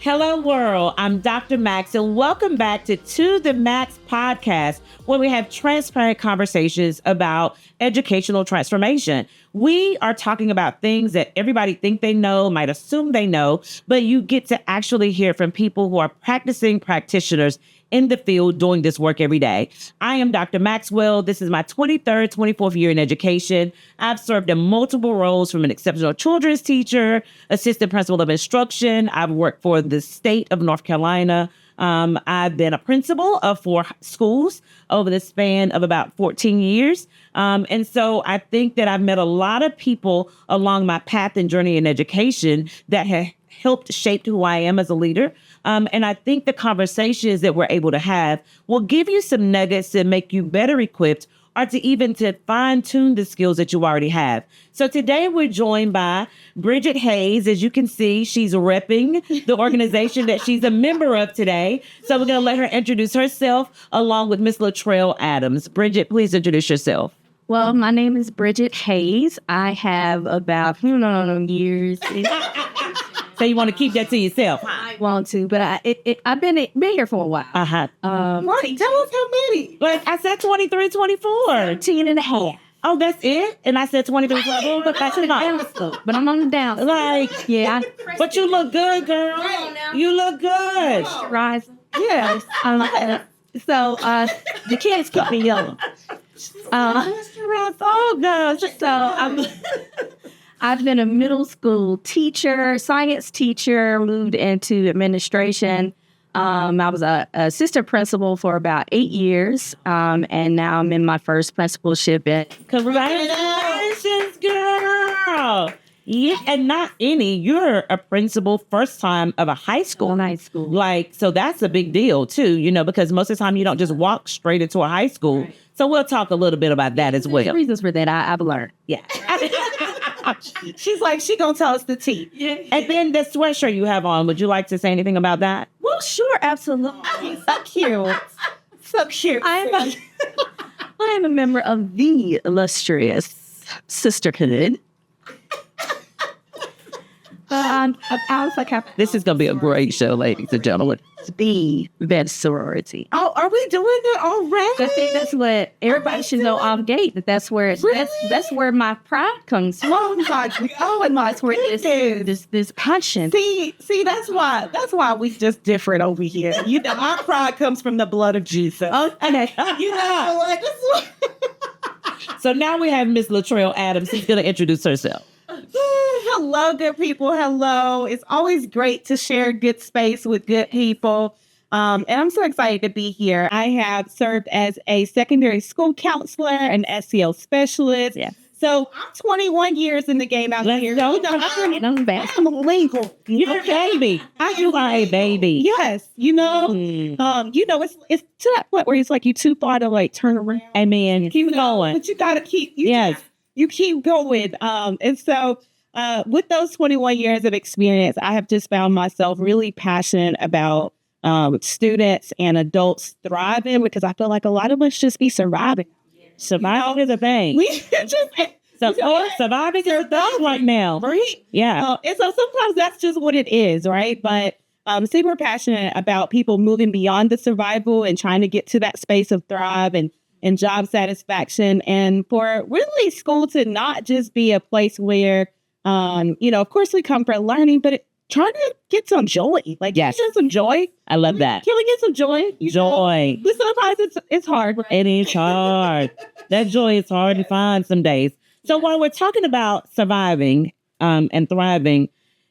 Hello, world. I'm Dr. Max, and welcome back to the Max podcast, where we have transparent conversations about educational transformation. We are talking about things that everybody think they know, might assume they know, but you get to actually hear from people who are practicing practitioners in the field doing this work every day. I am Dr. Maxwell. This is my 23rd, 24th year in education. I've served in multiple roles, from an exceptional children's teacher, assistant principal of instruction. I've worked for the state of North Carolina. I've been a principal of 4 schools over the span of about 14 years. And so I think that I've met a lot of people along my path and journey in education that have helped shape who I am as a leader. And I think the conversations that we're able to have will give you some nuggets to make you better equipped, or to fine tune the skills that you already have. So today we're joined by Bridget Hayes. As you can see, she's repping the organization that she's a member of today. So we're going to let her introduce herself along with Miss Latrayl Adams. Bridget, please introduce yourself. Well, my name is Bridget Hayes. I have about years. So you want to keep that to yourself? I want to, but I've been here for a while. Uh-huh. Marty, tell us how many. But I said 23, 24. 13 and a half. Oh, that's it? And I said 23, 24, but that's not. But I'm on the down. Like, yeah. But you look good, girl. You look good. Rising. Yes. So the kids keep me young. I've been a middle school teacher, science teacher, moved into administration. I was an assistant principal for about 8 years, and now I'm in my first principalship. Congratulations, girl! Yeah, and not any. You're a principal first time of a high school. Like, so that's a big deal too, because most of the time you don't just walk straight into a high school. Right. So we'll talk a little bit about that as well. There's reasons for that I've learned. Yeah. She's like, she gonna tell us the tea. Yeah. And then the sweatshirt you have on, would you like to say anything about that? Well, sure, absolutely. So cute. So cute. I am a member of the illustrious sisterhood. This is going to be a great show, ladies and gentlemen. The best sorority. Oh, are we doing that already? I think that's what everybody should know off gate. That's where that's where my pride comes from. Oh my! That's where this passion. See, that's why we just different over here. My pride comes from the blood of Jesus. Oh, okay. Like this is So now we have Miss Latrayl Adams. She's going to introduce herself. Hello, good people. Hello. It's always great to share good space with good people. And I'm so excited to be here. I have served as a secondary school counselor, an SEL specialist. Yeah. So I'm 21 years in the game out here. I'm legal. You're a baby. You are a baby. Yes. It's to that point where it's like you too far to like turn around. Amen. Keep going. But you got to keep. You keep going. And so with those 21 years of experience, I have just found myself really passionate about students and adults thriving, because I feel like a lot of us just be surviving. Surviving is a thing. Surviving is a thing right now. Right? Yeah. And so sometimes that's just what it is, right? But super passionate about people moving beyond the survival and trying to get to that space of thrive and job satisfaction, and for really school to not just be a place where, of course we come for learning, but trying to get some joy. Like, yes. Get some joy. I love that. Can we get some joy? Joy. But sometimes it's hard. Right? It is hard. That joy is hard to find some days. So while we're talking about surviving and thriving,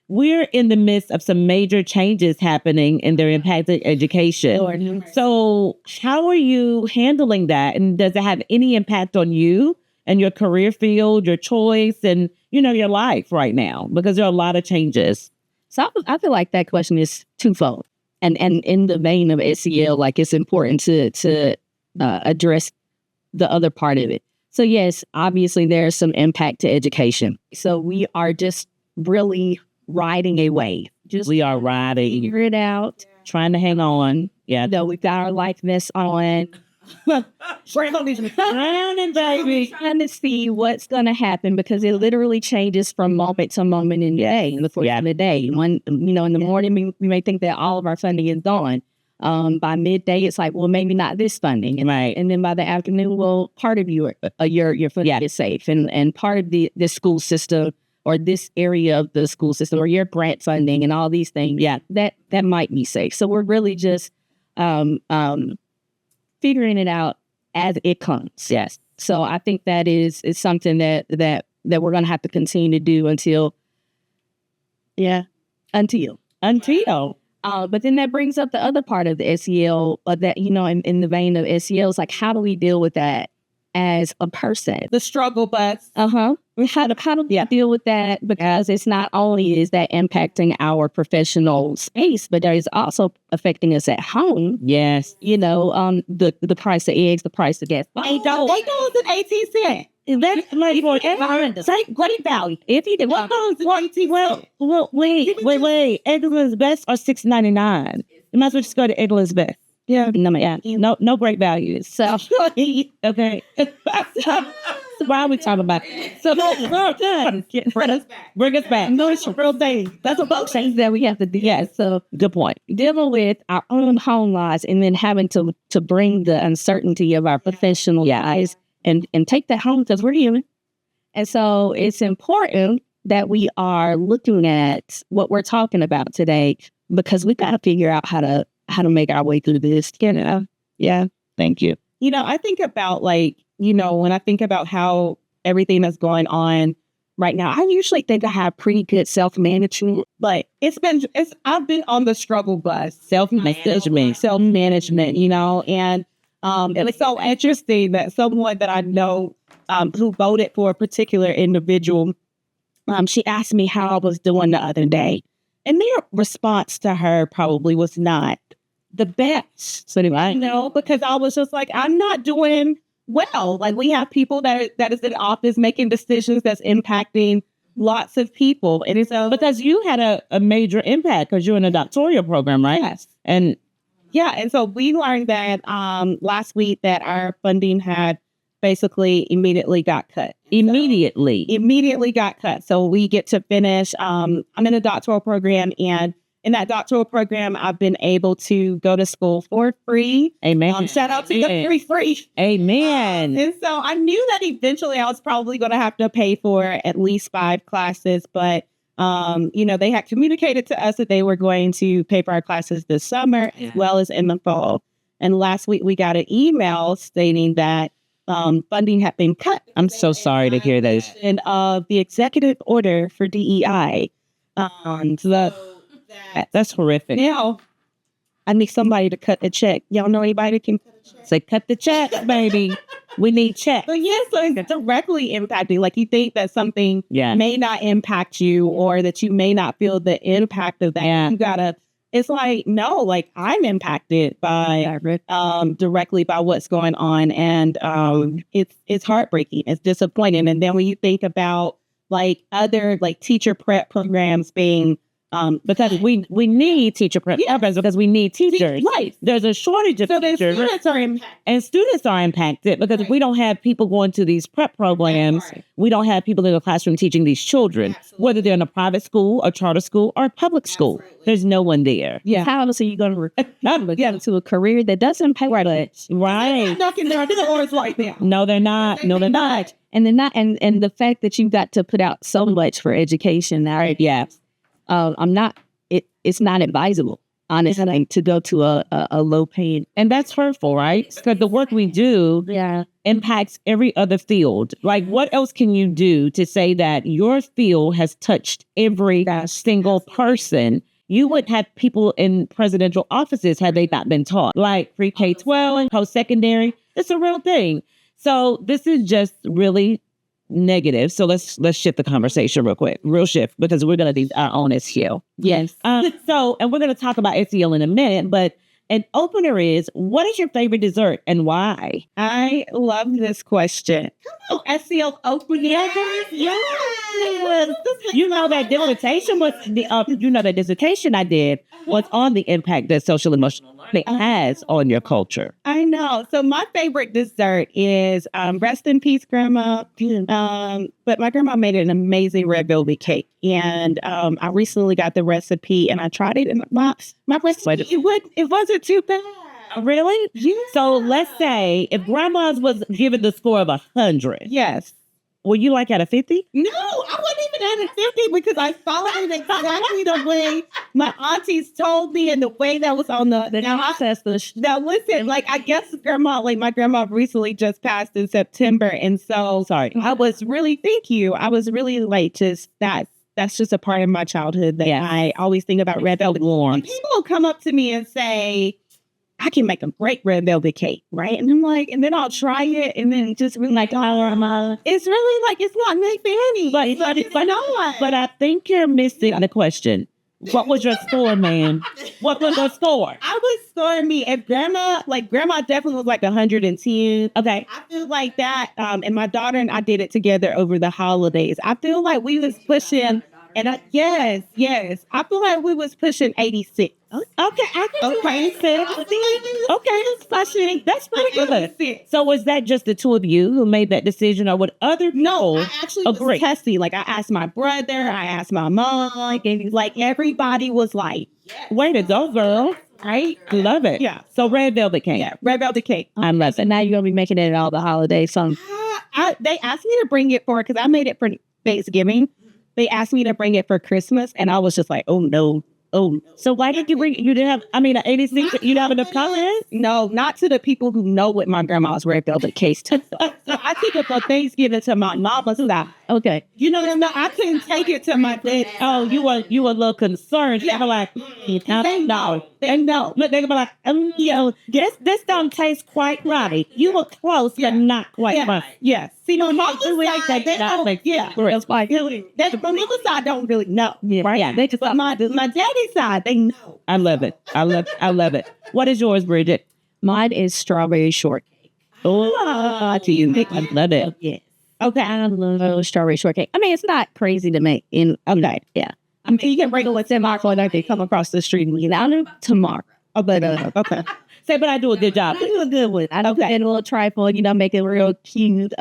we're in the midst of some major changes happening in their impacted education. Lord. So how are you handling that? And does it have any impact on you and your career field, your choice, and, your life right now? Because there are a lot of changes. So I feel like that question is twofold. And in the vein of SEL, like, it's important to address the other part of it. So yes, obviously there's some impact to education. So we are just really riding a wave. We are riding. Figure it out. Trying to hang on. Yeah. We've got our life vests on. Drowning, baby. Trying to see what's going to happen because it literally changes from moment to moment in the day, in the course of the day. When, in the morning, we may think that all of our funding is gone. By midday, it's like, well, maybe not this funding. Right. And then by the afternoon, well, part of your funding is safe. And part of the school system or this area of the school system or your grant funding and all these things, that might be safe. So we're really just figuring it out as it comes. Yes. So I think that is something that we're going to have to continue to do until. But then that brings up the other part of the SEL that, in the vein of SEL, is like, how do we deal with that as a person? The struggle bus. How do we deal with that? Because it's not only is that impacting our professional space, but that is also affecting us at home. Yes. The price of eggs, the price of gas. $8 and 18 cents. That's like for great value. If you what goes well, wait. Eggless Best are $6.99. You might as well just go to Eggless Best. Yeah. No great values. So okay. So why are we talking about it? So bring us back. No, it's a real thing. That's a both things that we have to do. Yeah. So good point. Dealing with our own home lives and then having to bring the uncertainty of our professional lives and take that home because we're human. And so it's important that we are looking at what we're talking about today because we got to figure out how to make our way through this. Yeah. Thank you. I think about when I think about how everything that's going on right now, I usually think I have pretty good self-management, but I've been on the struggle bus, self-management, and it's so interesting that someone that I know who voted for a particular individual, she asked me how I was doing the other day. And their response to her probably was not the best. So because I was just like, I'm not doing well. Like we have people that is in office making decisions that's impacting lots of people. And it's because you had a major impact because you're in a doctoral program, right? Yes. And so we learned that last week that our funding had basically immediately got cut. Immediately got cut. So we get to finish. I'm in a doctoral program, and in that doctoral program, I've been able to go to school for free. Amen. Shout out to the free. Amen. And so I knew that eventually I was probably going to have to pay for at least 5 classes, but they had communicated to us that they were going to pay for our classes this summer as well as in the fall. And last week we got an email stating that funding had been cut. I'm so sorry to hear this. And the executive order for DEI. That's horrific. Now, I need somebody to cut the check. Y'all know anybody that can cut the check? Say, cut the check, baby. We need checks. But yes, so it's directly impacting. Like you think that something may not impact you or that you may not feel the impact of that. Yeah. You gotta, it's like, no, like I'm impacted by directly by what's going on. And it's heartbreaking. It's disappointing. And then when you think about like other like teacher prep programs being because we need teacher prep programs because we need teachers. Right. There's a shortage of teachers. Students are impacted because if we don't have people going to these prep programs, we don't have people in the classroom teaching these children, whether they're in a private school, a charter school, or a public school. There's no one there. Yeah. How else are you going to get into a career that doesn't pay much? Right. Knocking their doors right now. No, they're not. No, they're not. And they're not. And the fact that you got to put out so much for education, it's not advisable, honestly, to go to a low paid. And that's hurtful, right? Because the work we do impacts every other field. Like, what else can you do to say that your field has touched every single person? You wouldn't have people in presidential offices had they not been taught. Like pre-K-12, post-secondary, it's a real thing. So this is just really negative. So let's shift the conversation real shift, because we're going to do our own SEL. Yes. And we're going to talk about SEL in a minute, but an opener is, what is your favorite dessert and why? I love this question. Come on, SEL opener. Yes. You know that dissertation I did was on the impact that social emotional learning it has on your culture. I know. So my favorite dessert is rest in peace, Grandma. But my grandma made an amazing red velvet cake, and I recently got the recipe and I tried it, and my recipe it wasn't too bad. Really? Yeah. So let's say if grandma's was given the score of 100, Yes. were you like at a 50? No, I wasn't even at a 50 because I followed exactly the way my aunties told me and the way that was on the ancestors. Now listen, like I guess my grandma recently just passed in September, and so Sorry. I was really I was really like that's just a part of my childhood that I always think about red velvet. And people will come up to me and say, I can make a great red velvet cake, right? And I'm like, and then I'll try it, and then just really like, it's really like, it's not my fanny, But I think you're missing the question. What was your score, man? What was your score? I was scoring me if grandma definitely was like 110. Okay. I feel like that. And my daughter and I did it together over the holidays. I feel like we was pushing, yes. I feel like we was pushing 86. Okay, I can do 86. Okay, that's pretty good. So was that just the two of you who made that decision, or would other people No, I actually agree? was testy. Like I asked my brother, I asked my mom, like everybody was like, Way to go, girl. right? Love it. Yeah. So red velvet cake. Yeah, red velvet cake. I love So it. now you're gonna be making it at all the holidays. So They asked me to bring it because I made it for Thanksgiving. They asked me to bring it for Christmas, and I was just like, oh no. So why did you bring? You didn't have. I mean, 86. You didn't have enough colors. No, not to the people who know what my grandma's red velvet cake took. So I took it for Thanksgiving to my mama's side. Okay. You know what I mean? I couldn't take it to my dad. Oh, you were a little concerned. Yeah. They were like, They know. Look, they were like, this don't taste quite right. You were close, but not quite right. Yes. See, my mama's like side, they that don't. makes Yeah. sense. My mama's side don't really know. Right. Yeah. They just. But my daddy's side, they know. I love it. I love it. What is yours, Bridget? mine is strawberry shortcake. Oh, do you think I love it? Yeah. Okay, I love strawberry shortcake. I mean, it's not crazy to make. Okay, yeah. I mean, you can bring it with tomorrow and they come across the street and I'll do tomorrow. Oh, but okay. Say, but I do a good job. I do a good one. I do a little trifle, make it real cute.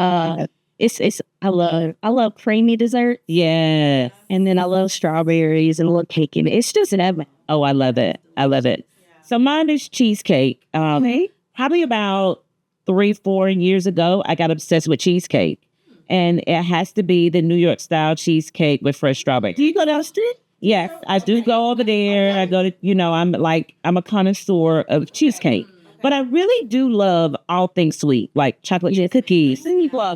It's I love creamy dessert. Yeah. And then I love strawberries and a little cake in it. It's just an ever. Oh, I love it. I love it. So mine is cheesecake. Probably about 3-4 years ago, I got obsessed with cheesecake. And it has to be the New York style cheesecake with fresh strawberry. Do you go down the street? Yes, I do go over there. I go to, I'm a connoisseur of cheesecake. But I really do love all things sweet, like chocolate chip cookies,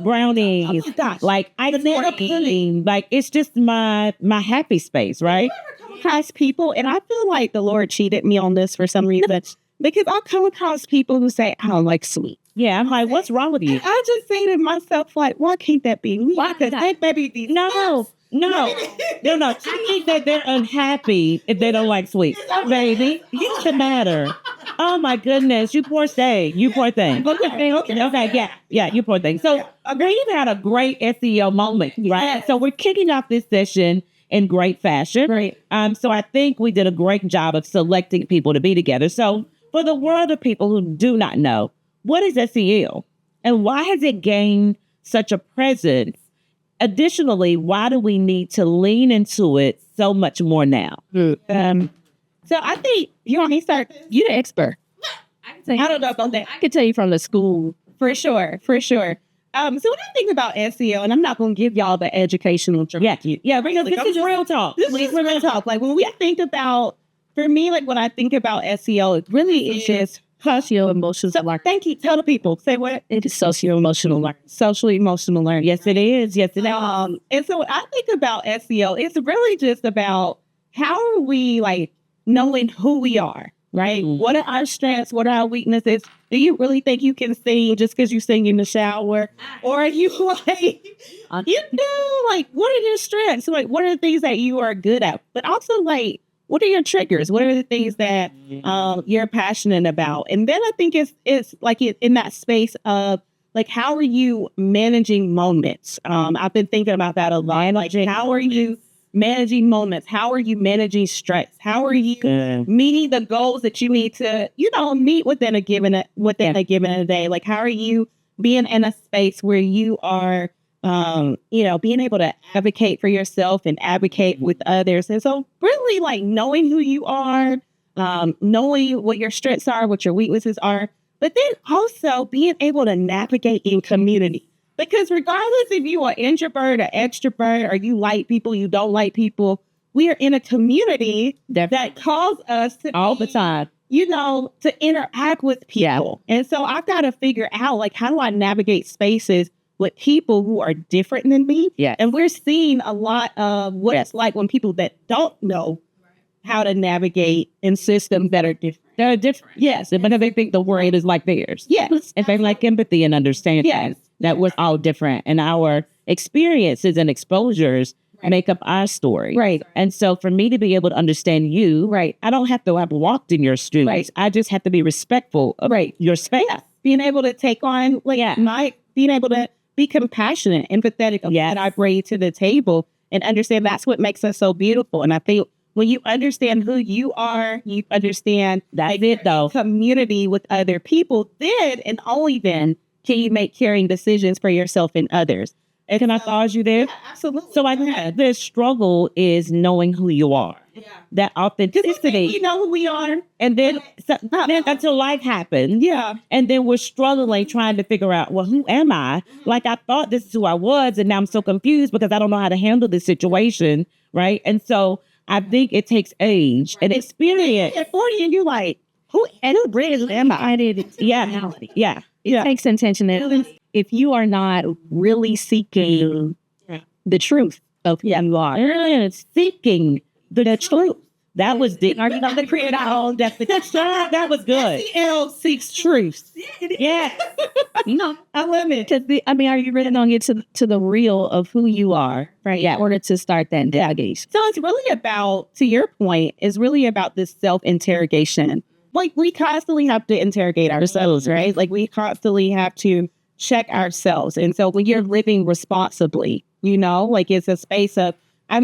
brownies, like ice cream. Like, it's just my happy space, right? Across people, and I feel like the Lord cheated me on this for some reason, because I come across people who say, I don't like sweet. Yeah, I'm like, what's wrong with you? And I just say to myself, like, why can't that be me? Why Because they maybe these No. I think that they're unhappy if they don't like sweets. Baby, what's the matter? Oh my goodness, you poor thing. Okay, yeah, you poor thing. So we've had a great SEL moment, right? So we're kicking off this session in great fashion. Right. So I think we did a great job of selecting people to be together. So for the world of people who do not know, what is SEL? And why has it gained such a presence? Additionally, why do we need to lean into it so much more now? So I think you want me to start. You're the expert. I don't know about that. I can tell you from the school. For sure. So when I think about SEL, and I'm not going to give y'all the educational This is real talk. This is real talk. Like when we think about, for me, like when I think about SEL, it really is just Socio-emotional learning. Thank you. Tell the people. Say what? It is socio-emotional learning. Social emotional learning. Yes, it is. And so when I think about SEL, it's really just about how are we like knowing who we are, right? Mm-hmm. What are our strengths? What are our weaknesses? Do you really think you can sing just because you sing in the shower? Or are you like, what are your strengths? Like, what are the things that you are good at? But also like, what are your triggers? What are the things that you're passionate about? And then I think it's like in that space of like, how are you managing moments? I've been thinking about that a lot. Like, how are you managing moments? How are you managing stress? How are you meeting the goals that you need to, meet within a given day? Like, how are you being in a space where you are, being able to advocate for yourself and advocate with others? And so really like knowing who you are, knowing what your strengths are, what your weaknesses are, but then also being able to navigate in community. Because regardless if you are introvert or extrovert, or you like people, you don't like people, we are in a community that calls us to all the time, to interact with people. And so I've got to figure out, like, how do I navigate spaces with people who are different than me? Yeah. And we're seeing a lot of what it's like when people that don't know how to navigate in systems that are different. They're different. Yes. But they think the world is like theirs. Yes. And they like empathy and understanding. Yes. That we're all different, and our experiences and exposures make up our story. Right. And so for me to be able to understand you, right, I don't have to have walked in your shoes. Right. I just have to be respectful of your space. Yeah. Being able to take on, being able to be compassionate, empathetic of what I bring to the table, and understand that's what makes us so beautiful. And I think when you understand who you are, you understand community with other people, then and only then can you make caring decisions for yourself and others. And can I pause you there? Yeah, absolutely. So the struggle is knowing who you are. Yeah. That authenticity. We know who we are. And then until life happens. Yeah. And then we're struggling trying to figure out, well, who am I? Like, I thought this is who I was, and now I'm so confused because I don't know how to handle this situation. Right. And so I think it takes age and experience. At 40 and you're like, who am I? Yeah. It takes intention. If you are not really seeking the truth of who you are, seeking the truth. That was the create our own definition. That was good. SEL seeks truth. Yeah. I love it. Are you really going to get to the real of who you are, right? Yeah. In order to start that navigation. So it's really about, to your point, it's really about this self-interrogation. Like, we constantly have to interrogate ourselves, right? Like, we constantly have to check ourselves. And so when you're living responsibly, it's a space of,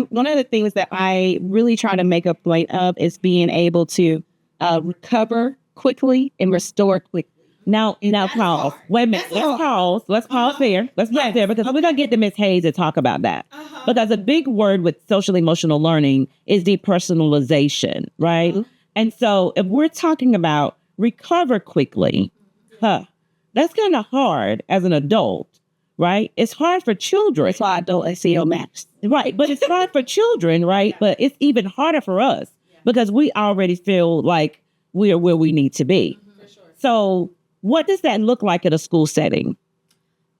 one of the things that I really try to make a point of is being able to recover quickly and restore quickly. Now, pause. Wait a minute. Let's pause. Let's pause there. Let's pause there, because we're going to get to Ms. Hayes to talk about that. Because a big word with social emotional learning is depersonalization, right? Mm-hmm. And so if we're talking about recover quickly, that's kind of hard as an adult, right? It's hard for children. That's why adult SEL matters. Right. But it's hard for children, right? Yeah. But it's even harder for us because we already feel like we are where we need to be. Mm-hmm. For sure. So what does that look like in a school setting?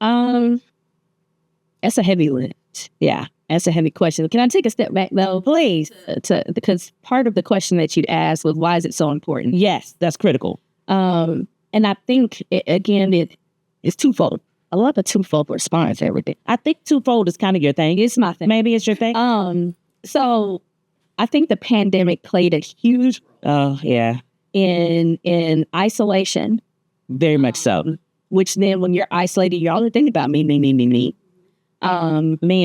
That's a heavy lift. Yeah. That's a heavy question. Can I take a step back, though, please? Because part of the question that you'd asked was, why is it so important? Yes, that's critical. And I think, it's twofold. I love a twofold response to everything. I think twofold is kind of your thing. It's my thing. Maybe it's your thing. So I think the pandemic played a huge in isolation. Very much so. Which then when you're isolated, you're only thinking about me. Me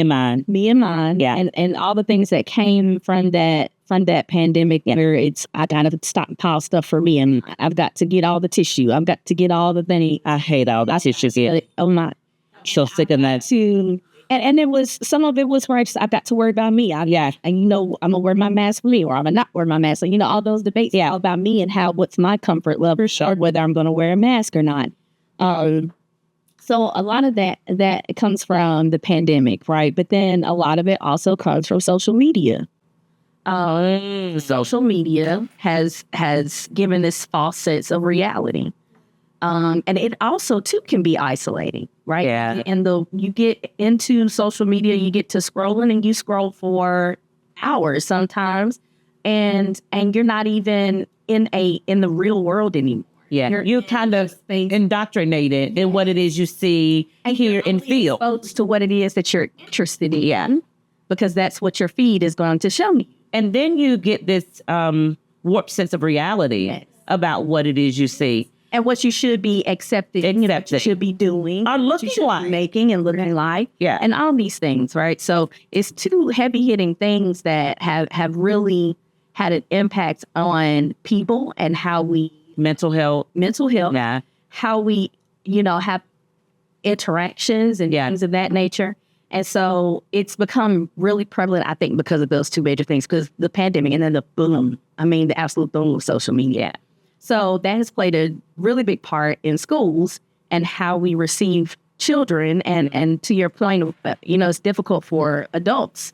and mine. Yeah. And all the things that came from that pandemic, where I gotta stockpile stuff for me, and I've got to get all the tissue. I've got to get all the things. I hate all the tissues. I'm not so sick of that. And it was, some of it was where I've got to worry about me. And I'm gonna wear my mask for me, or I'm gonna not wear my mask. So, all those debates all about me and what's my comfort level, or whether I'm gonna wear a mask or not. So a lot of that comes from the pandemic, right? But then a lot of it also comes from social media. Social media has given this false sense of reality. And it also, too, can be isolating, right? Yeah. And you get into social media, you get to scrolling, and you scroll for hours sometimes, and you're not even in the real world anymore. Yeah, you're kind of indoctrinated in what it is you see, hear, and feel. Exposed to what it is that you're interested in, because that's what your feed is going to show you. And then you get this warped sense of reality about what it is you see. and what you should be accepting, what you should be doing, Or what you should looking be making and looking like, Yeah. and all these things, right? So it's two heavy hitting things that have really had an impact on people and how we mental health. Yeah. how we, have interactions and things of that nature. And so it's become really prevalent, I think, because of those two major things, because the pandemic and then the absolute boom of social media. So that has played a really big part in schools and how we receive children. And to your point, it's difficult for adults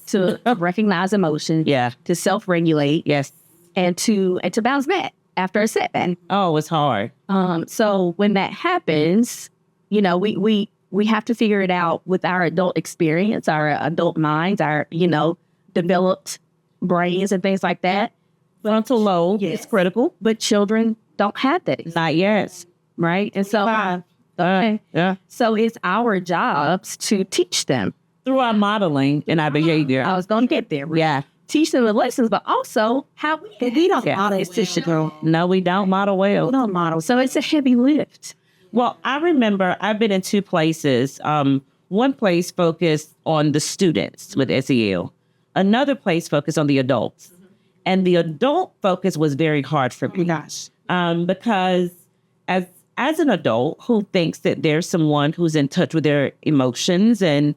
to recognize emotions, to self-regulate, and to bounce back after a setback. Oh, it's hard. So when that happens, we have to figure it out with our adult experience, our adult minds, our, developed brains and things like that. Frontal lobe is critical. But children don't have that. Not yet. Right? And so, so it's our jobs to teach them. Through our modeling and our behavior. I was going to get there. Yeah. Teach them the lessons, but also how we don't model. No, we don't model well. We don't model. So it's a heavy lift. Well, I remember I've been in two places. One place focused on the students with SEL. Another place focused on the adults. And the adult focus was very hard for me. Because as an adult who thinks that there's someone who's in touch with their emotions and,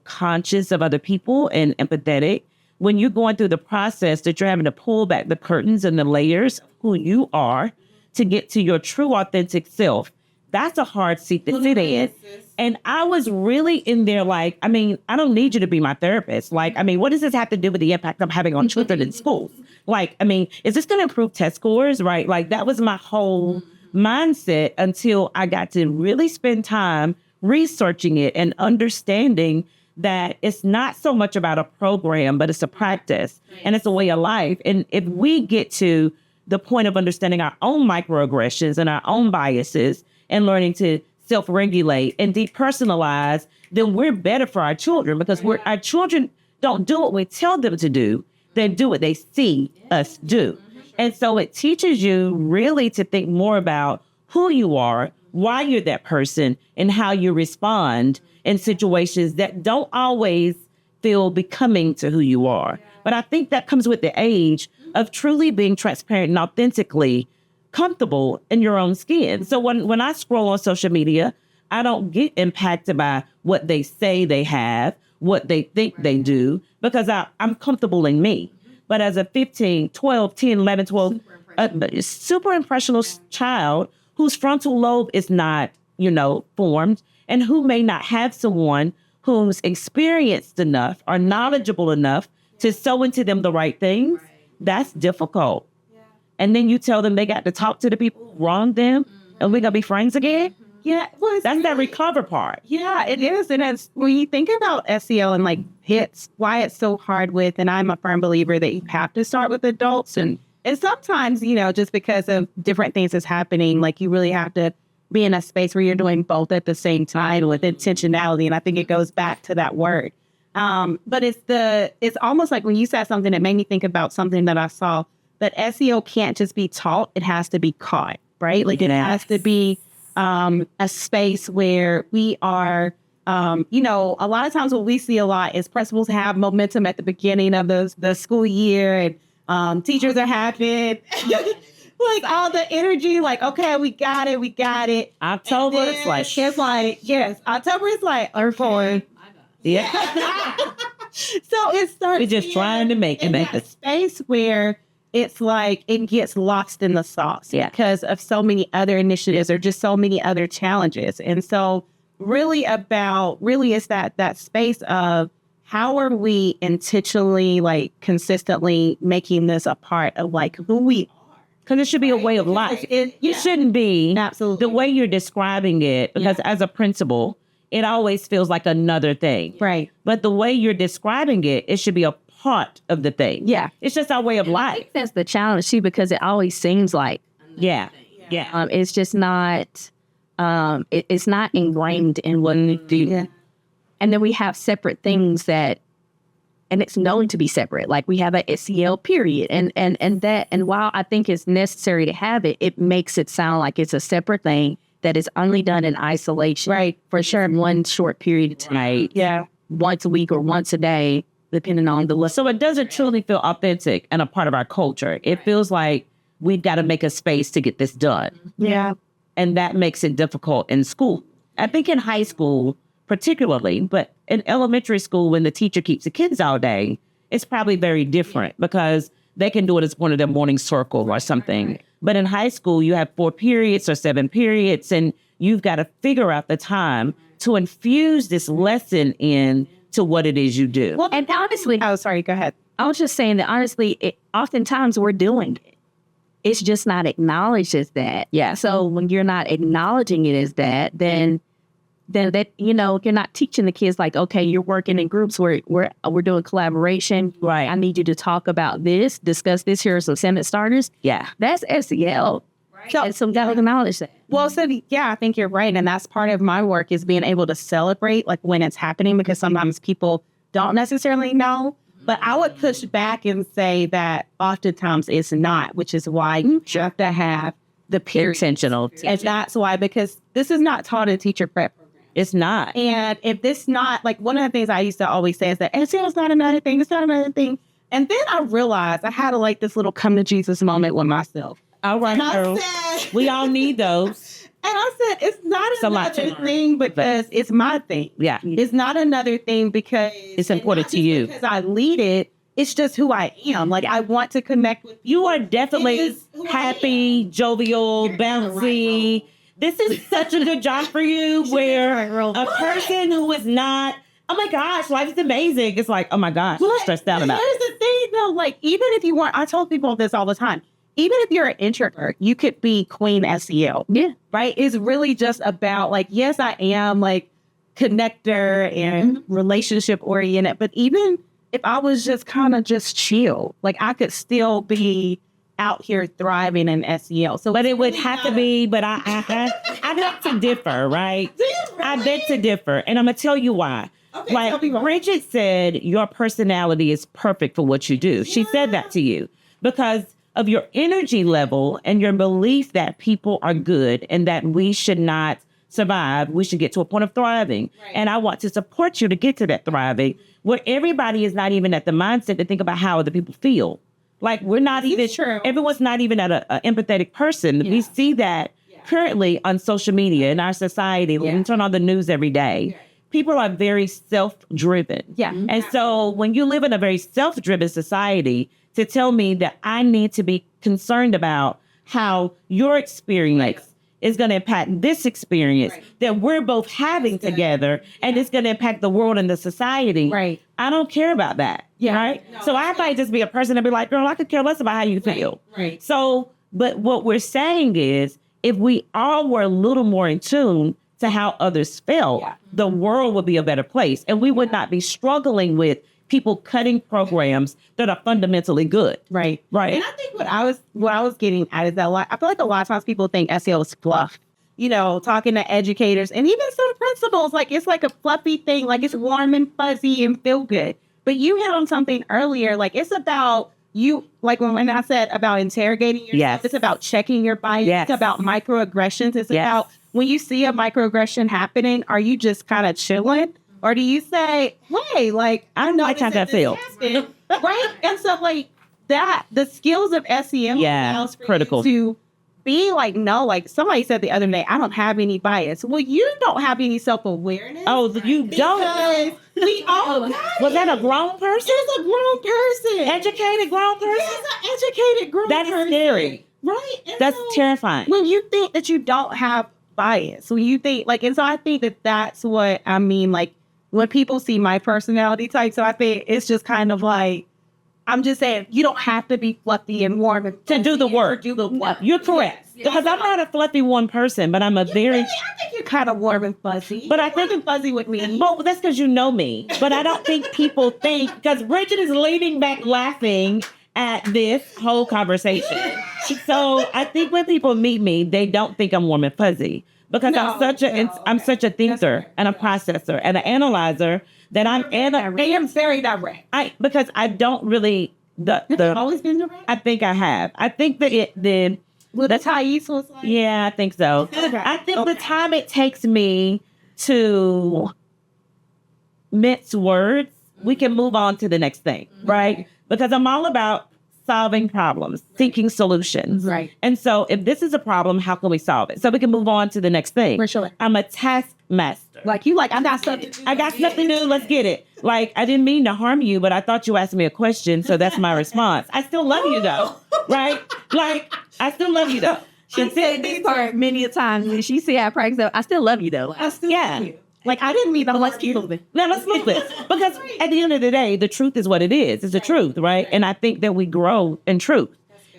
conscious of other people and empathetic, when you're going through the process that you're having to pull back the curtains and the layers of who you are to get to your true authentic self, that's a hard seat to sit in. And I was really in there like, I don't need you to be my therapist. Like, what does this have to do with the impact I'm having on children in schools? Like, is this going to improve test scores? Right? Like, that was my whole mindset until I got to really spend time researching it and understanding that it's not so much about a program, but it's a practice and it's a way of life. And if we get to the point of understanding our own microaggressions and our own biases and learning to self-regulate and depersonalize, then we're better for our children because our children don't do what we tell them to do. They do what they see us do. And so it teaches you really to think more about who you are, why you're that person, and how you respond in situations that don't always feel becoming to who you are. But I think that comes with the age of truly being transparent and authentically comfortable in your own skin. So when I scroll on social media, I don't get impacted by what they say they have, what they think they do, because I'm comfortable in me. But as a 15, 12, 10, 11, 12, super impressionable child whose frontal lobe is not, formed, and who may not have someone who's experienced enough or knowledgeable enough to sow into them the right things, that's difficult. And then you tell them they got to talk to the people who wronged them and we're going to be friends again? Yeah. Well, that's that recover part. Yeah, it is. And it's, when you think about SEL and hits, why it's so hard with, and I'm a firm believer that you have to start with adults. And sometimes, just because of different things that's happening, you really have to be in a space where you're doing both at the same time with intentionality. And I think it goes back to that word. But it's almost like when you said something that made me think about something that I saw, that SEL can't just be taught, it has to be caught, right? It has to be a space where we are, a lot of times what we see a lot is principals have momentum at the beginning of the school year and teachers are happy. All the energy, okay, we got it. October is October is our phone. Yeah. So it starts. We're just trying to make a space where it's it gets lost in the sauce because of so many other initiatives or just so many other challenges. And so really it's that space of how are we intentionally, consistently making this a part of who we are? Because it should be a way of life. It shouldn't be absolutely the way you're describing it, because as a principal, it always feels like another thing. Right. But the way you're describing it, it should be a part of the thing. Yeah. It's just our way of life. I think that's the challenge too, because it always seems like. Yeah. It's just not, it's not ingrained in what we do. Yeah. And then we have separate things that and it's known to be separate. Like we have a SEL period, and while I think it's necessary to have it, it makes it sound like it's a separate thing that is only done in isolation, Right. For sure, in one short period of time, Yeah. once a week or once a day, depending on the So it doesn't truly feel authentic and a part of our culture. It feels like we've got to make a space to get this done. Yeah. And that makes it difficult in school. I think in high school, particularly, but in elementary school, when the teacher keeps the kids all day, it's probably very different because they can do it as one of their morning circle or something. But in high school, you have 4 periods or 7 periods, and you've got to figure out the time to infuse this lesson in to what it is you do. Well, and honestly, Oh, sorry. Go ahead. I was just saying that honestly, oftentimes we're doing it. It's just not acknowledged as that. Yeah. So when you're not acknowledging it as that, then that, you're not teaching the kids like, okay, you're working in groups where we're doing collaboration. Right. I need you to talk about this, discuss this. Here are some sentence starters. Yeah. That's SEL. Right. And so gotta acknowledge that. Well, so yeah, I think you're right. And that's part of my work is being able to celebrate like when it's happening, because sometimes people don't necessarily know. But I would push back and say that oftentimes it's not, which is why you have to have the period. Intentional. And that's why, because this is not taught in teacher prep program. It's not. And if this not, like one of the things I used to always say is that SEL is not another thing. It's not another thing. And then I realized I had like this little come to Jesus moment with myself. All right, And I girl. said, We all need those. and I said, it's not It's a lot to another learn. thing because it's my thing. Yeah. It's not another thing because It's important not to just you. Because I lead it. It's just who I am. Like I want to connect with You are definitely It is who I happy, jovial, bouncy. This is such a good job for you where a person who is not, oh my gosh, life is amazing. It's like, oh my gosh, I'm stressed out about Here's it. the thing though, like even if you weren't, I tell people this all the time. Even if you're an introvert, you could be Queen SEL. Yeah. Right? It's really just about like, yes, I am like connector and relationship oriented, but even if I was just kind of just chill, like I could still be out here thriving in SEL. So, But it would have to be, but I beg to differ, right? I beg to differ. And I'm going to tell you why. Okay, Like tell me why. Bridget said, your personality is perfect for what you do. She said that to you because of your energy level and your belief that people are good and that we should not survive. We should get to a point of thriving. Right. And I want to support you to get to that thriving where everybody is not even at the mindset to think about how other people feel. Like we're not even, true. everyone's not even at a empathetic person. Yeah. We see that currently on social media in our society. When we turn on the news every day, people are very self-driven. Yeah. And so when you live in a very self-driven society, to tell me that I need to be concerned about how your experience is going to impact this experience that we're both having together, and it's going to impact the world and the society. Right. I don't care about that. Yeah. Right. So I might just be a person and be like, girl, I could care less about how you feel. Right. So, but what we're saying is if we all were a little more in tune to how others felt, the world would be a better place. And we would not be struggling with people cutting programs that are fundamentally good. Right. Right. And I think what I was getting at is that I feel like a lot of times people think SEL is fluff. You know, talking to educators and even some principals, like it's like a fluffy thing, like it's warm and fuzzy and feel good. But you hit on something earlier, like it's about you, like when I said about interrogating yourself, Yes. it's about checking your bias, Yes. it's about microaggressions, it's Yes. about when you see a microaggression happening, are you just kind of chilling? Or do you say, hey, like, I know how that feels. Right? And so, like, that, the skills of SEL allows for critical. you to be like, no, like somebody said the other day, I don't have any bias. Well, you don't have any self-awareness. Oh, you don't? Because we all Was that a grown person? It's a grown person. Educated grown person? It's an educated grown That is person. scary. Right? And That's so terrifying. when you think that you don't have bias, when you think, like, and so I think that that's what I mean, like, when people see my personality type, so I think it's just kind of like, I'm just saying, you don't have to be fluffy and warm To do the work. Do the work. You're correct. Because I'm not a fluffy one person, but I'm a very... I think you're kind of warm and fuzzy. But I You're warm think- and fuzzy with me. Well, that's because you know me. But I don't think people think... Because Bridget is leaning back laughing at this whole conversation. So I think when people meet me, they don't think I'm warm and fuzzy. because I'm such a thinker and a processor and an analyzer that I am very direct. Because I don't really Always been direct? I think I have. I think that the Thyais was like? Yeah, I think so. I think the time it takes me to mince words, we can move on to the next thing, right? Because I'm all about solving problems, seeking solutions. Right. And so if this is a problem, how can we solve it? So we can move on to the next thing. For sure. I'm a task master. Like I got something to do. I got something to do. Let's get it. Like, I didn't mean to harm you, but I thought you asked me a question. So that's my response. I still love you though. Right? Like, I still love you though. She said this part many a times. When she said I practice, I still love you though. I still love you. Like, I didn't mean to let's keep moving. Now let's flip this. Because at the end of the day, the truth is what it is. It's the truth, right? And I think that we grow in truth.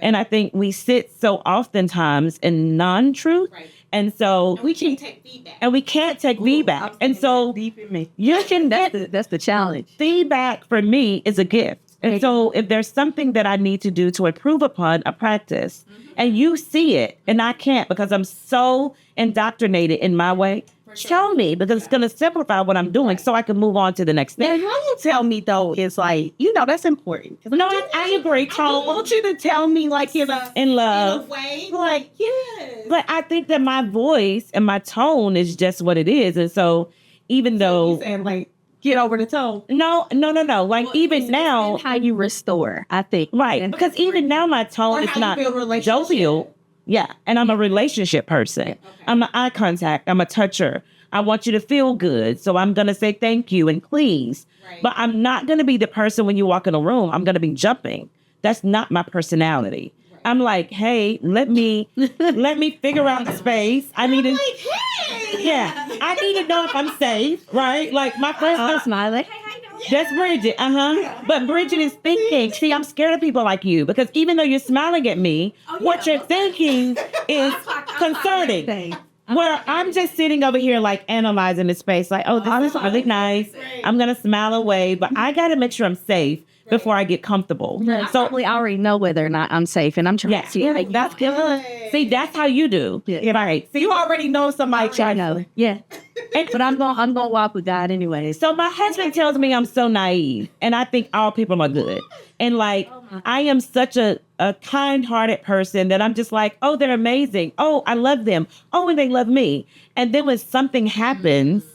And I think we sit so oftentimes in non-truth. Right. And so We can't take feedback. and we can't take feedback. And so Deep in me. you can That's the challenge. feedback for me is a gift. And so if there's something that I need to do to improve upon a practice and you see it and I can't because I'm so indoctrinated in my way, tell me, because it's going to simplify what I'm doing so I can move on to the next Now, thing. how you tell me, though, is like, that's important. No, I agree, I Tone. want you to tell me, like, In love. way, like, yes. But I think that my voice and my tone is just what it is. And so even though... saying, like, get over the tone. No. Like, even now... How you restore, I think. Right. And Because even now my tone is not jovial. Yeah. And I'm a relationship person. I'm an eye contact. I'm a toucher. I want you to feel good. So I'm going to say thank you and please. Right. But I'm not going to be the person when you walk in a room. I'm going to be jumping. That's not my personality. Right. I'm like, hey, let me figure out the space. I need to... I need to know if I'm safe, right? Like my friends I'm smiling. That's Bridget, But Bridget is thinking, see, I'm scared of people like you because even though you're smiling at me, what you're thinking is concerning. Where I'm just sitting over here like analyzing the space, like, oh, this is really nice. I'm going to smile away, but I got to make sure I'm safe before I get comfortable. So we already know whether or not I'm safe, and I'm trying to see. Like, that's good. See, that's how you do. Yeah. Right. So you already know somebody. I know. Yeah. But I'm gonna walk with God anyway. So my husband tells me I'm so naive, and I think all people are good. And like, I am such a kind-hearted person that I'm just like, oh, they're amazing. Oh, I love them. Oh, and they love me. And then when something happens,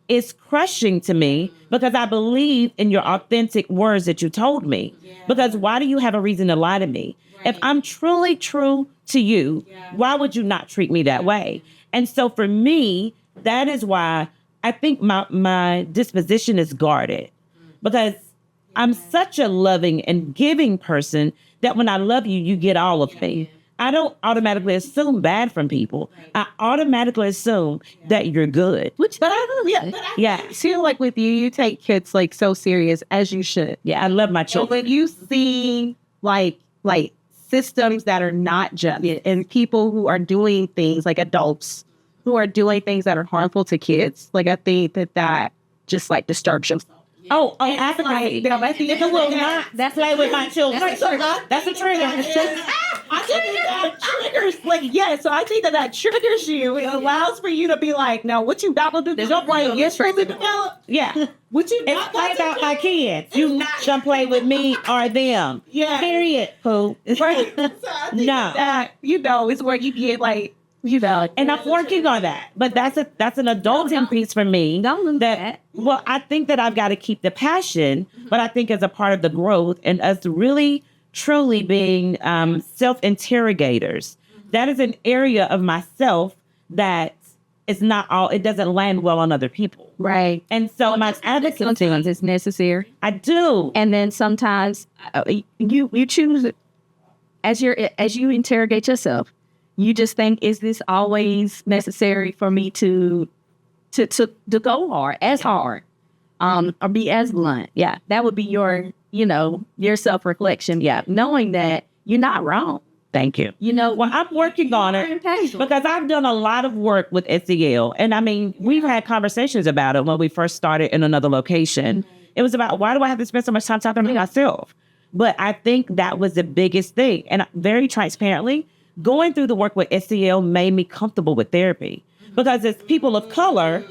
it's crushing to me because I believe in your authentic words that you told me. Because why do you have a reason to lie to me? If I'm truly true to you, why would you not treat me that way? And so for me, that is why I think my disposition is guarded because I'm such a loving and giving person that when I love you, you get all of me. I don't automatically assume bad from people. I automatically assume that you're good. But I feel like with you take kids like so serious as you should. Yeah, I love my And children. when you see like systems that are not just and people who are doing things like adults who are doing things that are harmful to kids, like I think that just like disturbs you. Oh, absolutely. That's like with my children. That's a trigger. I think that triggers, so I think that triggers you. It allows for you to be like, no, what you not gonna do? There's no way you're trying to develop. Yeah. What you It's not play gonna about do? my kids. You not gonna play with me or them. Yeah. Period. Pooh. Right. So I think No. that, is where you get like, And I'm working on that. But that's an adulting piece for me. Don't lose that. Well, I think that I've got to keep the passion, but I think as a part of the growth and us really, truly being self-interrogators, that is an area of myself that is not all, it doesn't land well on other people. Right. And so my advocacy, Sometimes it's necessary. I do. And then sometimes you choose it as you interrogate yourself. You just think, is this always necessary for me to go hard, or be as blunt? Yeah, that would be your self-reflection. Yeah, knowing that you're not wrong. Thank you. Well, I'm working on it because I've done a lot of work with SEL. And I mean, we've had conversations about it when we first started in another location. It was about, why do I have to spend so much time talking to myself? But I think that was the biggest thing. And very transparently, going through the work with SEL made me comfortable with therapy Because as people of color,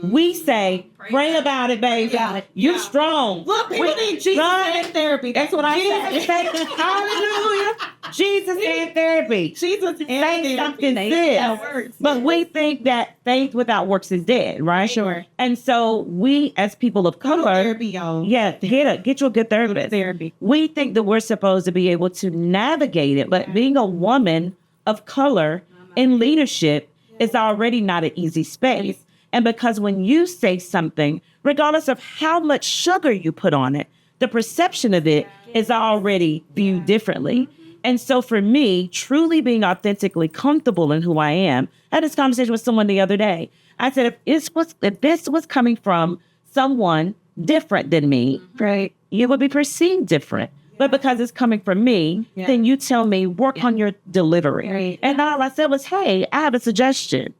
we say, pray about it, baby. You're strong. Look, people need Jesus and therapy. That's what I say. Hallelujah. Jesus and therapy. Jesus and Say something therapy. sis. But we think that faith without works is dead, right? Sure. And so we, as people of color, Therapy, y'all. get you a good therapist. Therapy. We think that we're supposed to be able to navigate it, but being a woman of color in leadership is already not an easy space. And because when you say something, regardless of how much sugar you put on it, the perception of it is already viewed differently. And so for me, truly being authentically comfortable in who I am, I had this conversation with someone the other day. I said, if this was coming from someone different than me, Right. it would be perceived different. But because it's coming from me, then you tell me, work on your delivery. Right. And all I said was, hey, I have a suggestion.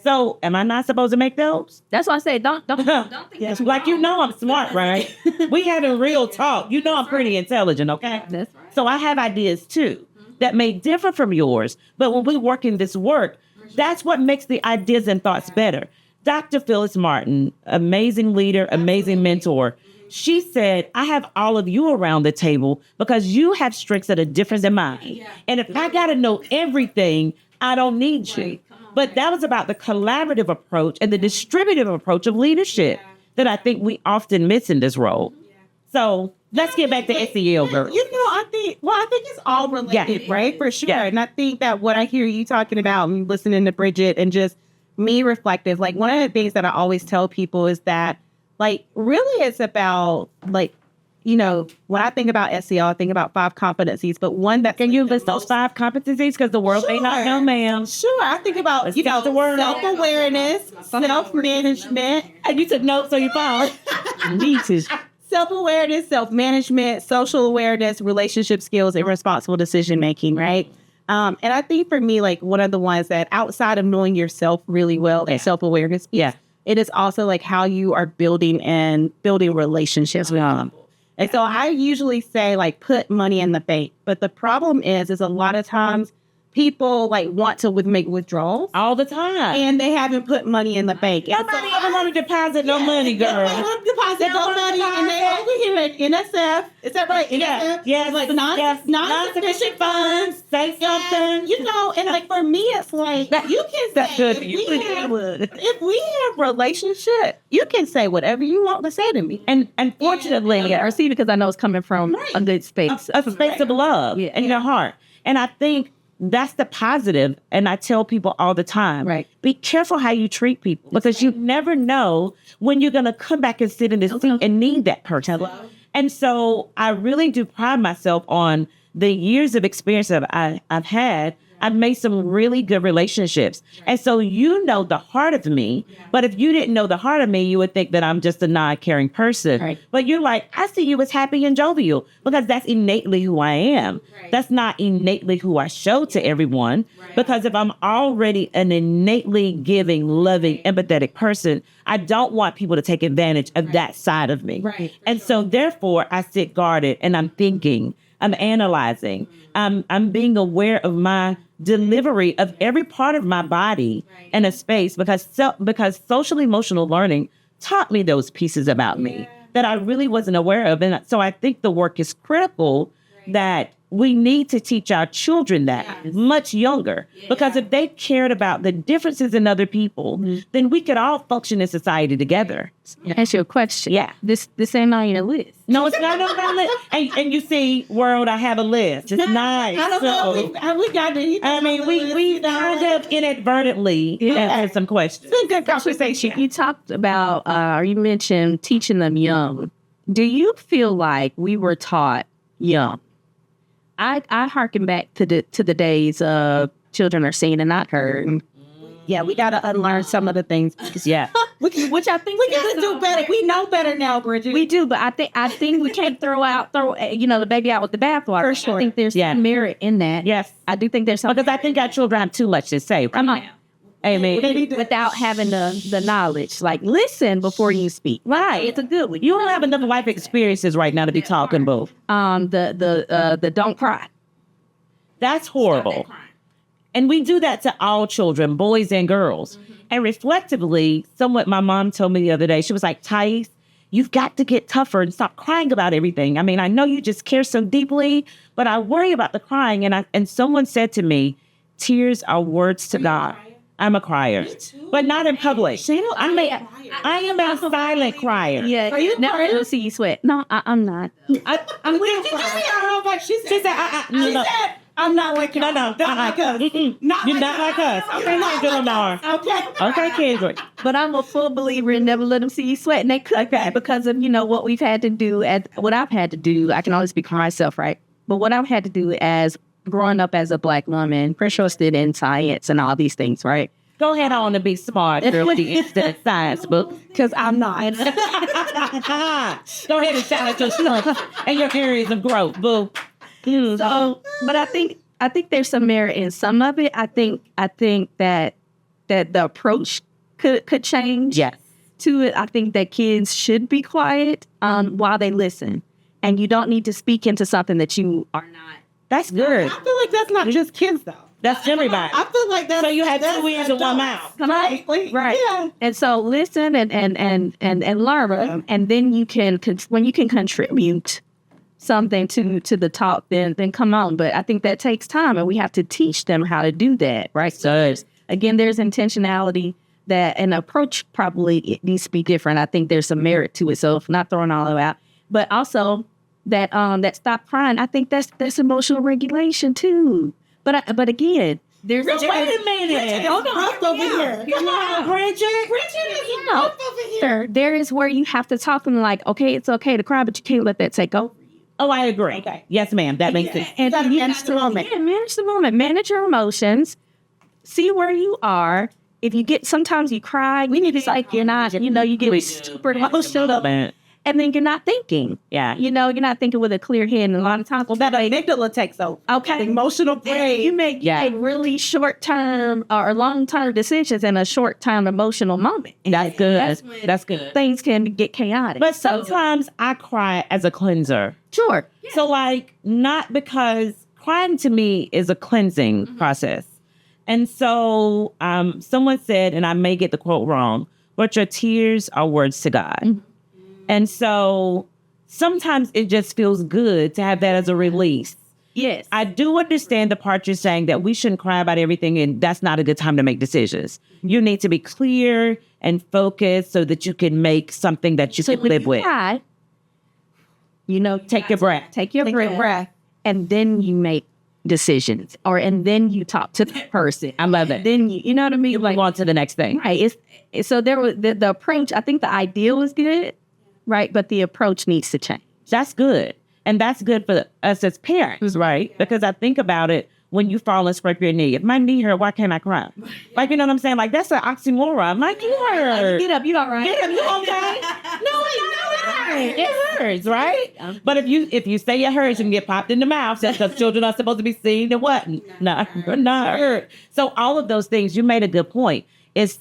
So am I not supposed to make those? That's why I say don't think Yes, like, I'm smart, right? We having real talk. I'm pretty intelligent, okay? That's right. So I have ideas too that may differ from yours. But when we work in this work, that's what makes the ideas and thoughts better. Dr. Phyllis Martin, amazing leader, amazing mentor. She said, I have all of you around the table because you have strengths that are different than mine. And if I got to know everything, I don't need you. But that was about the collaborative approach and the distributive approach of leadership that I think we often miss in this role. So let's get back to SEL, girl. I think it's all related, right? For sure. Yeah. And I think that what I hear you talking about and listening to Bridget and just me reflective, like one of the things that I always tell people is that, like, really it's about, like, when I think about SEL, I think about 5 competencies, but one that Can you list those 5 competencies? Because the world may not know, ma'am. Sure, I think about, the word. self-awareness, self-management. And you took notes on your phone. Need to. Self-awareness, self-management, social awareness, relationship skills, and responsible decision-making, right? And I think for me, like, one of the ones that outside of knowing yourself really well and self-awareness, it is also like how you are building relationships with people. And so I usually say, like, put money in the bank. But the problem is a lot of times people, like, want to make withdrawals. All the time. And they haven't put money in the bank. Nobody ever want to deposit no money, girl. They want to deposit no money. And they over here at NSF. Is that right? NSF? Yes. Like, non-sufficient funds. Say something. And like, for me, it's like, you can That's say, good. if we have relationship, you can say whatever you want to say to me. And unfortunately, I see, because I know it's coming from a good space. a space of love in your heart. And I think that's the positive. And I tell people all the time, be careful how you treat people, because you never know when you're going to come back and sit in this seat and need that person. And so I really do pride myself on the years of experience that I've had. I've made some really good relationships. And so the heart of me, but if you didn't know the heart of me, you would think that I'm just a non-caring person. Right. But you're like, I see you as happy and jovial, because that's innately who I am. Right. That's not innately who I show to everyone. Right. Because if I'm already an innately giving, loving, empathetic person, I don't want people to take advantage of that side of me. Right. And so therefore I sit guarded and I'm thinking, I'm analyzing, I'm being aware of my delivery of every part of my body in a space, because social emotional learning taught me those pieces about me that I really wasn't aware of. And so I think the work is critical that we need to teach our children that much younger, because if they cared about the differences in other people, then we could all function in society together. Ask you a question. Yeah. This ain't on your list. No, it's not on my list. And you see, world, I have a list. It's nice. I don't know. We got to. I mean, we kind of inadvertently had some questions. It's a good conversation. You talked about, or you mentioned teaching them young. Do you feel like we were taught young? I harken back to the days of children are seen and not heard. Yeah, we got to unlearn some of the things. Yeah. Which I think we got to do better. We know better now, Bridget. We do, but I think we can't throw the baby out with the bathwater. For sure. I think there's some merit in that. Yes. I do think there's something. Because I think our children have too much to say. Amen. Without having the knowledge. Like, listen before you speak. Right. It's a good one. You don't have enough life experiences right now to be talking about. The don't cry. That's horrible. And we do that to all children, boys and girls. And reflectively, somewhat my mom told me the other day, she was like, Thyais, you've got to get tougher and stop crying about everything. I mean, I know you just care so deeply, but I worry about the crying. And someone said to me, tears are words to God. I'm a crier, but not in public. I am a silent crier. Yeah. Are you Never crying? see you sweat. No, I'm not. I'm real crying. She said, I'm not waking up. No, not like us. You're not like us. Okay, not good enough. Okay, Kendrick. But I'm a full believer in never let them see you sweat. And they could because of, what we've had to do, what I've had to do. I can only speak for myself, right? But what I've had to do as growing up as a Black woman, interested in science and all these things, right? Go ahead on and be smart, girl, with the instant science book. Because I'm not. Go ahead and challenge yourself and your areas of growth, boo. So, but I think there's some merit in some of it. I think that the approach could change. Yes. To it, I think that kids should be quiet while they listen, and you don't need to speak into something that you are not. That's good. I feel like that's not just kids, though. That's everybody. I feel like that's... So you have 2 ears and 1 mouth. Right. Yeah. And so listen and learn, and then you can when you can contribute something to the talk, then come on. But I think that takes time, and we have to teach them how to do that, right? So again, there's intentionality that an approach probably it needs to be different. I think there's some merit to it. So not throwing all of it out, but also that stop crying. I think that's emotional regulation too. But again, there's Wait a minute. Don't rough over here. Come on, Bridget. Bridget is rough over here. sure, there is where you have to talk to them like, okay, it's okay to cry, but you can't let that take over. Oh, I agree. Okay. Yes, ma'am. That makes sense. And manage the moment. Yeah, manage the moment. Manage your emotions. See where you are. If you get, sometimes you cry. It's like you're not, you get super emotional. And then you're not thinking. Yeah. You're not thinking with a clear head. And a lot of times, That amygdala takes over. okay. The emotional brain. You make really short-term or long-term decisions in a short-term emotional moment. That's good. That's good. Things can get chaotic. But sometimes I cry as a cleanser. Sure. So not because crying to me is a cleansing process. And so someone said, and I may get the quote wrong, but your tears are words to God. Mm-hmm. And so sometimes it just feels good to have that as a release. Yes. I do understand the part you're saying that we shouldn't cry about everything, and that's not a good time to make decisions. You need to be clear and focused so that you can make something that you can live with. Cry, take your breath. Take your breath. And then you make decisions, and then you talk to the person. I love it. Then you know what I mean? You move on to the next thing. Right. So there was the approach. I think the ideal is good, right? But the approach needs to change. That's good. And that's good for us as parents, right? Because I think about it when you fall and scrape your knee. If my knee hurt, why can't I cry? Like, you know what I'm saying? Like, that's an oxymoron. I'm like, you hurt. Get up. You all right? Get up. You okay? No, it hurts, right? But if you say it hurts and get popped in the mouth, that's because children are supposed to be seen and what? Not hurt. So all of those things, you made a good point, is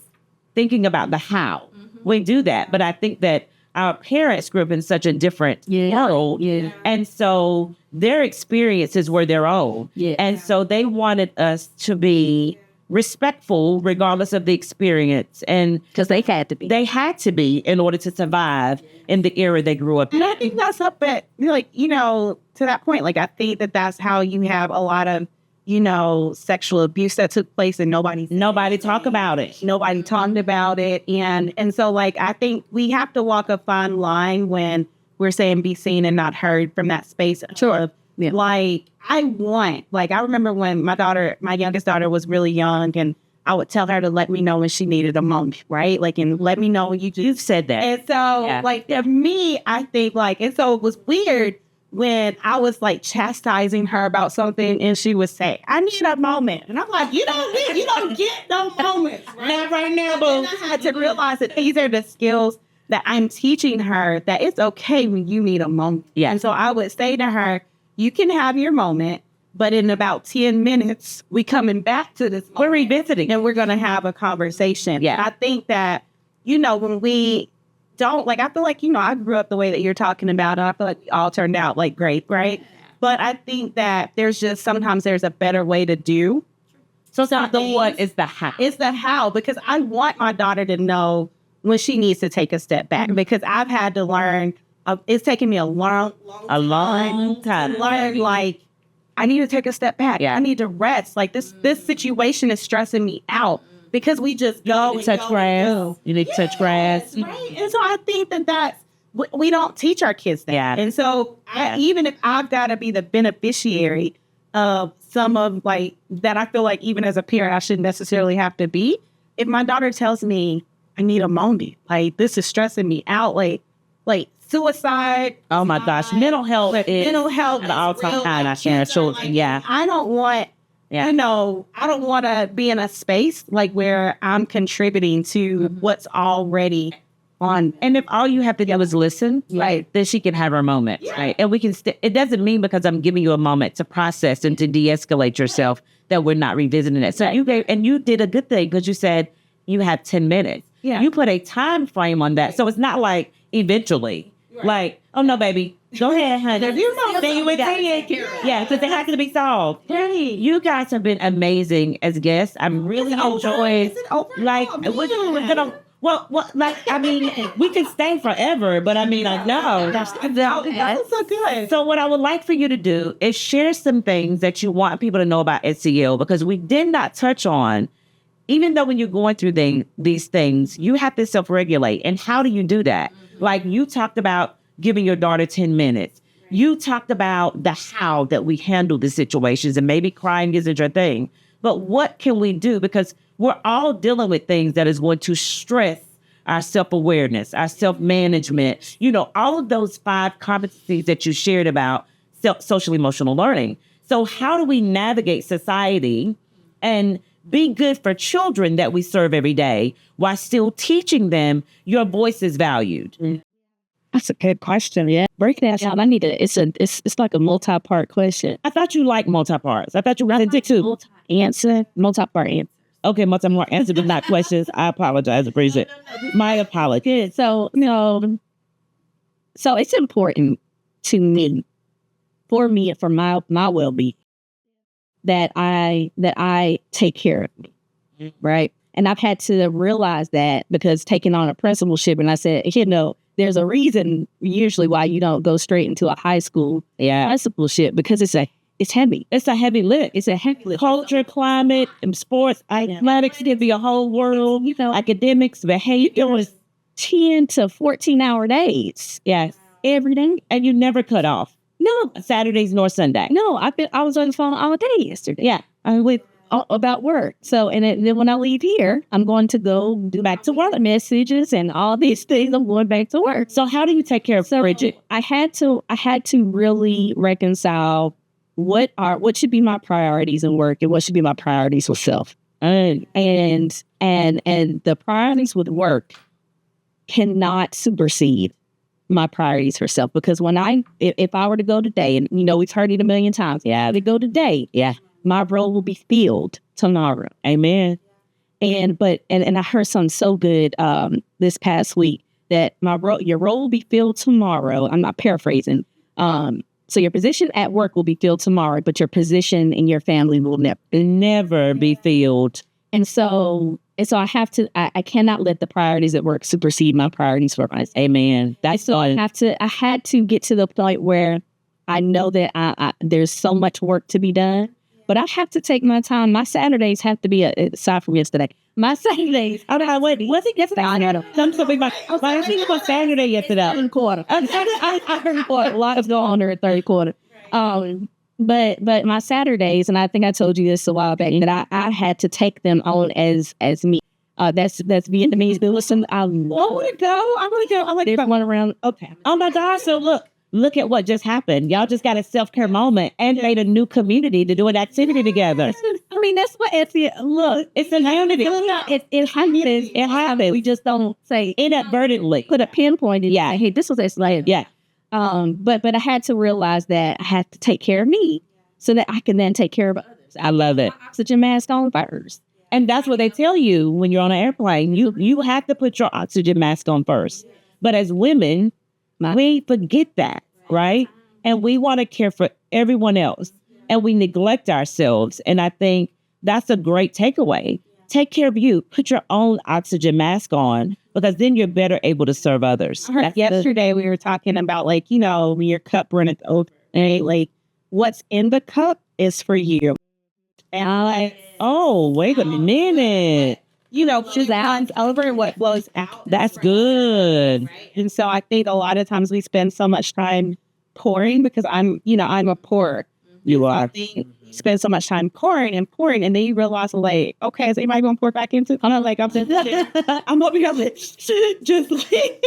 thinking about the how. We do that. But I think that our parents grew up in such a different world. Yeah. And so their experiences were their own. Yeah. And so they wanted us to be respectful regardless of the experience. And because they had to be. They had to be in order to survive in the era they grew up in. And I think that's up at, to that point, I think that's how you have a lot of, sexual abuse that took place and nobody talked about it. Nobody talked about it. And so I think we have to walk a fine line when we're saying be seen and not heard from that space. Sure. Yeah. I remember when my youngest daughter was really young, and I would tell her to let me know when she needed a moment, right? And let me know when you've said that. And so to me, I think and so it was weird when I was chastising her about something and she would say, I need a moment. And I'm like, you don't get no moments. Right? Not right now, boo. And I had to realize that these are the skills that I'm teaching her, that it's okay when you need a moment. Yeah. And so I would say to her, you can have your moment, but in about 10 minutes, we coming back to this moment. We're revisiting. And we're going to have a conversation. Yeah. And I think that, when we don't, I feel I grew up the way that you're talking about, and I feel like we all turned out great, right? But I think that sometimes there's a better way to do. So it's not the what, it's the how. It's the how, because I want my daughter to know when she needs to take a step back, because I've had to learn, it's taken me a long time to learn, like, I need to take a step back. Yeah. I need to rest. Like, this situation is stressing me out, because we just go and touch go grass. and go. You need to touch grass. Right. And so I think that's, we don't teach our kids that. Yeah. And so even if I've got to be the beneficiary of some of, like, that, I feel like even as a parent, I shouldn't necessarily have to be. If my daughter tells me I need a moment, like, this is stressing me out, like suicide. Oh my gosh. Mental health is mental health an all-time high in our children. Yeah. I don't want, Yeah. I don't want to be in a space like where I'm contributing to what's already on. And if all you have to do is listen, Right. then she can have her moment, right? And we can. It doesn't mean because I'm giving you a moment to process and to de-escalate yourself that we're not revisiting it. So you did a good thing, because you said you have 10 minutes. Yeah. You put a time frame on that, so it's not like eventually, like, oh no, baby, go ahead, honey. Yeah, because they have to be solved. Hey. You guys have been amazing as guests. I'm really enjoying. Like, we're gonna. Well, like, I mean, we can stay forever, but I mean, I know. That's so good. So what I would like for you to do is share some things that you want people to know about SEL, because we did not touch on, even though when you're going through these things, you have to self-regulate. And how do you do that? Like, you talked about giving your daughter 10 minutes. You talked about the how that we handle the situations, and maybe crying isn't your thing. But what can we do? Because we're all dealing with things that is going to stress our self-awareness, our self-management, all of those 5 competencies that you shared about social emotional learning. So how do we navigate society and be good for children that we serve every day while still teaching them your voice is valued? That's a good question. Yeah. Breaking that down, it's like a multi-part question. I thought you liked multi-parts. I thought you wanted to too. Multi-part answer. Okay, multi-part answer, but not questions. I apologize, Bridget. My apologies. So it's important to me, for my well-being, that I take care of me, right? And I've had to realize that, because taking on a principalship, and I said, there's a reason usually why you don't go straight into a high school principalship, because it's heavy. It's a heavy lift. It's a heavy lift. Culture, climate, and sports, athletics, it could be a whole world, academics, behavior. 10 to 14-hour days. Yes. Every day. And you never cut off. No. Saturdays nor Sunday. No, I was on the phone all day yesterday. Yeah. About work. So, and then when I leave here, I'm going to go do back to work messages and all these things. I'm going back to work. So how do you take care of Bridget? I had to really reconcile what should be my priorities in work and what should be my priorities with self. And the priorities with work cannot supersede my priorities for self. Because if I were to go today, and we've heard it a million times, to go today, my role will be filled tomorrow. Amen. And I heard something so good this past week, that your role will be filled tomorrow. I'm not paraphrasing. So your position at work will be filled tomorrow, but your position in your family will never be filled. And so I have to. I cannot let the priorities at work supersede my priorities for myself. Amen. I had to get to the point where I know that there's so much work to be done. But I have to take my time. My Saturdays have to be, aside from yesterday, my Saturdays. Oh, no, wait. Was it yesterday? I think it was Saturday yesterday. Third quarter. I heard a lot is going on there at third quarter. But my Saturdays, and I think I told you this a while back, that I had to take them on as me. That's Vietnamese. But listen, I want to go. I like to run around. Okay. Oh my gosh! So look at what just happened. Y'all just got a self-care moment and made a new community to do an activity together. I mean, that's what look, it's a community. It happens. It happens. We just don't say inadvertently. Put a pinpoint in. Yeah. Hey, this was SEL. Yeah. But I had to realize that I had to take care of me so that I can then take care of others. I love it. Oxygen mask on first. And that's what they tell you when you're on an airplane. You have to put your oxygen mask on first. But as women, we forget that, right? And we want to care for everyone else. And we neglect ourselves. And I think that's a great takeaway. Take care of you. Put your own oxygen mask on, because then you're better able to serve others. Yesterday we were talking about, like, you know, when your cup runneth over, right? Like, what's in the cup is for you. And oh, wait a minute. You know, just runs over and what flows out. That's good. And so I think a lot of times we spend so much time pouring, because I'm a pourer. You are. You spend so much time pouring, and then you realize, like, okay, is anybody going to pour back into? I'm like, I'm just, I'm over here like, just like,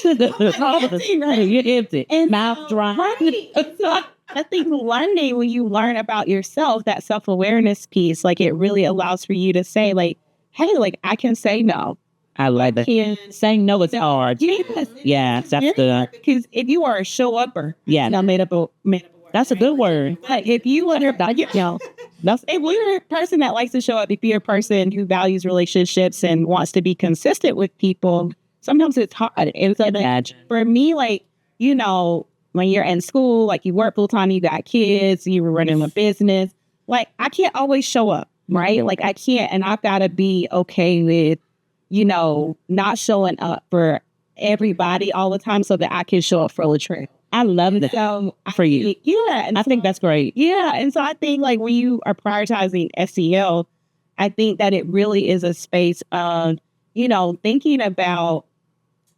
you're empty. And mouth dry. Right. So I think one day when you learn about yourself, that self-awareness piece, like, it really allows for you to say, like, hey, like, I can say no. I like that. Saying no is hard. Yes. Yeah, that's good. Because if you are a show-upper, yeah, made up a word. That's a good word. But if you want to, if you're a person that likes to show up, if you're a person who values relationships and wants to be consistent with people, sometimes it's hard. And so for me, like, you know, when you're in school, like, you work full time, you got kids, you were running a business, like, I can't always show up, right? Like, I can't, and I've got to be okay with, you know, not showing up for everybody all the time so that I can show up for Latrayl. I love that for you. Yeah. And I think that's great. Yeah. And so I think, like, when you are prioritizing SEL, I think that it really is a space of, you know, thinking about,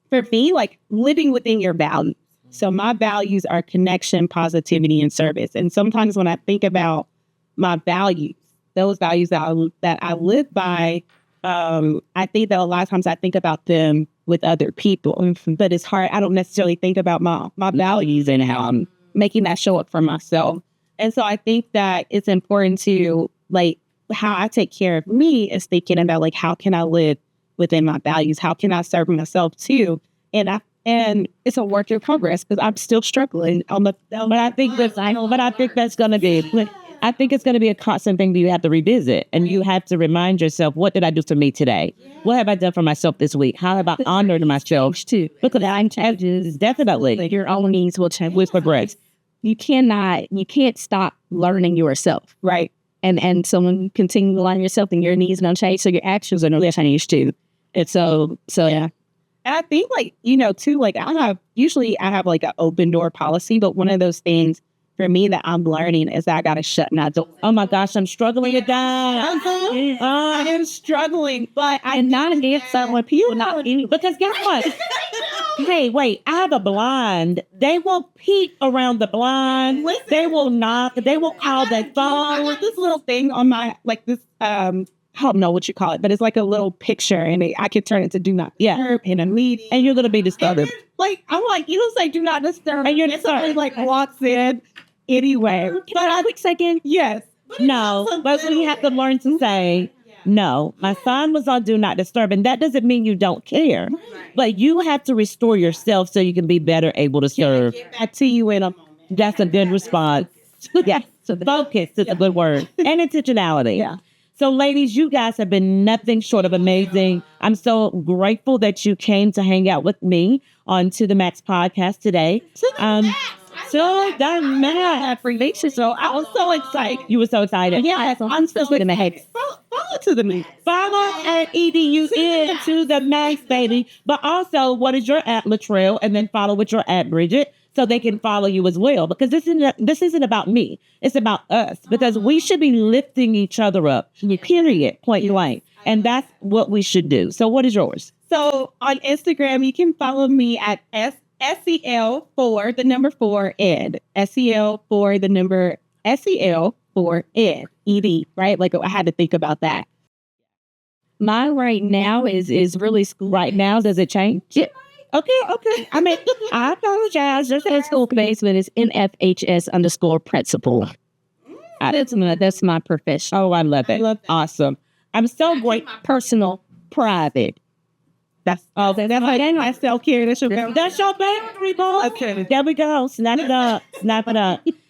for me, like, living within your values. So my values are connection, positivity, and service. And sometimes when I think about my values, those values that I live by, I think that a lot of times I think about them with other people, but it's hard. I don't necessarily think about my values and how I'm making that show up for myself. And so I think that it's important to, like, how I take care of me is thinking about, like, how can I live within my values? How can I serve myself too? And it's a work in progress, because I'm still struggling. But I think that's going to be. I think it's going to be a constant thing that you have to revisit, and you have to remind yourself, what did I do for me today? What have I done for myself this week? How have I honored myself too? Because I'm changes, definitely. Like, your own needs will change with progress. You can't stop learning yourself. Right. And so when you continue to learn yourself, then your needs don't change, so your actions are going to change too. And so yeah. And I think, like, you know, too, like, I have like an open door policy, but one of those things for me that I'm learning is that I got to shut my door. Oh my gosh, I'm struggling with that. I am struggling, but I'm not against someone. People not because guess what? Hey, wait, I have a blind. They will peek around the blind. Listen, they will knock. They will call their phone. This little thing on my, like, this, I don't know what you call it, but it's like a little picture, and I can turn it to do not disturb in a meeting. And you're going to be disturbed. Like, I'm like, you don't say do not disturb. And you're somebody, like, walks in anyway. But I think second, yes. No, but we have to learn to say, no, my son was on do not disturb. And that doesn't mean you don't care. But you have to restore yourself so you can be better able to serve. Get back to you in a moment. That's a good response. Yeah. So focus is a good word. And intentionality. Yeah. So ladies, you guys have been nothing short of amazing. I'm so grateful that you came to hang out with me on 2theMax podcast today. So the Max relationship. So I was so excited. You were so excited. Yeah, I'm so excited. Follow 2theMax. Follow at EDU in 2theMax, baby. But also, what is your at Latrayl? And then follow with your at Bridget, so they can follow you as well. Because this isn't about me. It's about us. Because we should be lifting each other up. Period. Point blank. And that's what we should do. So what is yours? So on Instagram, you can follow me at SEL for the number 4 ed. SEL for the number SEL for ed. ED, right? Like, I had to think about that. Mine right now is really school. Right now, does it change? Yeah. Okay. I mean, I apologize. Just as school base, but it's NFHS_principal. That's my profession. Oh, I love it. I love that. Awesome. I'm so grateful. Personal, private. That's my self-care. That's your boundary, boy. Okay. There we go. Snap it up.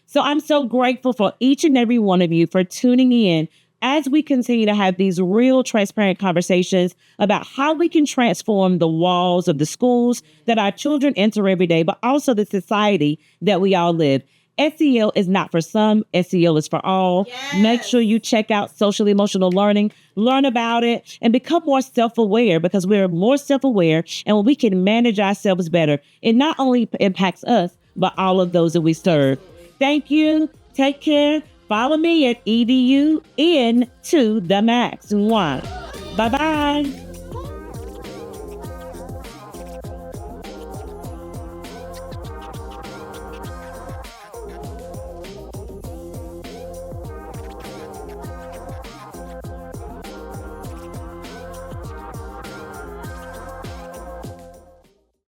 So I'm so grateful for each and every one of you for tuning in as we continue to have these real transparent conversations about how we can transform the walls of the schools that our children enter every day, but also the society that we all live. SEL is not for some, SEL is for all. Yes. Make sure you check out social emotional learning, learn about it, and become more self-aware, because we're more self-aware, and when we can manage ourselves better, it not only impacts us, but all of those that we serve. Thank you. Take care. Follow me at EDU into the max. Bye-bye.